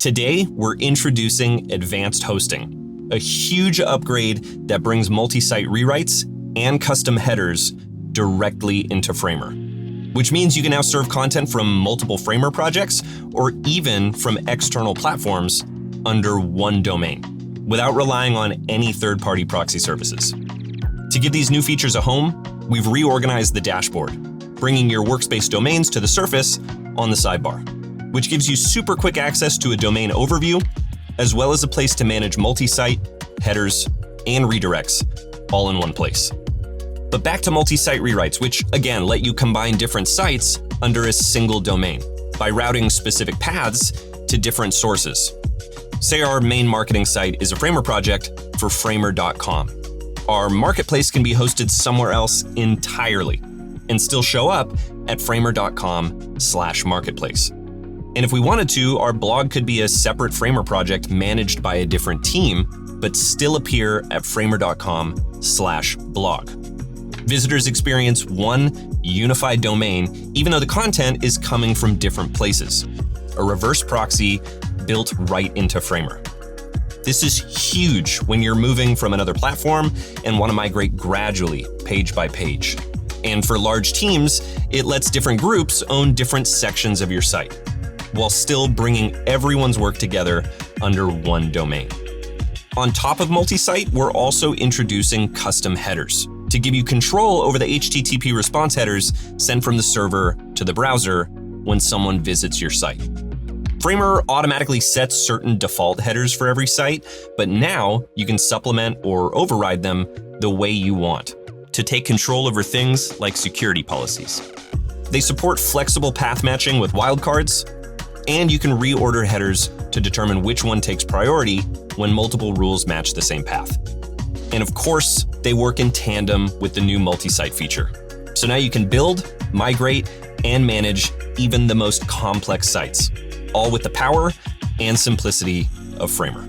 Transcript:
Today, we're introducing advanced hosting, a huge upgrade that brings multi-site rewrites and custom headers directly into Framer, which means you can now serve content from multiple Framer projects or even from external platforms under one domain, without relying on any third-party proxy services. To give these new features a home, we've reorganized the dashboard, bringing your workspace domains to the surface on the sidebar, which gives you super quick access to a domain overview, as well as a place to manage multi-site, headers, and redirects all in one place. But back to multi-site rewrites, which again let you combine different sites under a single domain by routing specific paths to different sources. Say our main marketing site is a Framer project for framer.com. Our marketplace can be hosted somewhere else entirely and still show up at framer.com/marketplace. And if we wanted to, our blog could be a separate Framer project managed by a different team, but still appear at framer.com/blog. Visitors experience one unified domain, even though the content is coming from different places. A reverse proxy built right into Framer. This is huge when you're moving from another platform and want to migrate gradually, page by page. And for large teams, it lets different groups own different sections of your site, while still bringing everyone's work together under one domain. On top of multi-site, we're also introducing custom headers to give you control over the HTTP response headers sent from the server to the browser when someone visits your site. Framer automatically sets certain default headers for every site, but now you can supplement or override them the way you want to take control over things like security policies. They support flexible path matching with wildcards, and you can reorder headers to determine which one takes priority when multiple rules match the same path. And of course, they work in tandem with the new multi-site feature. So now you can build, migrate, and manage even the most complex sites, all with the power and simplicity of Framer.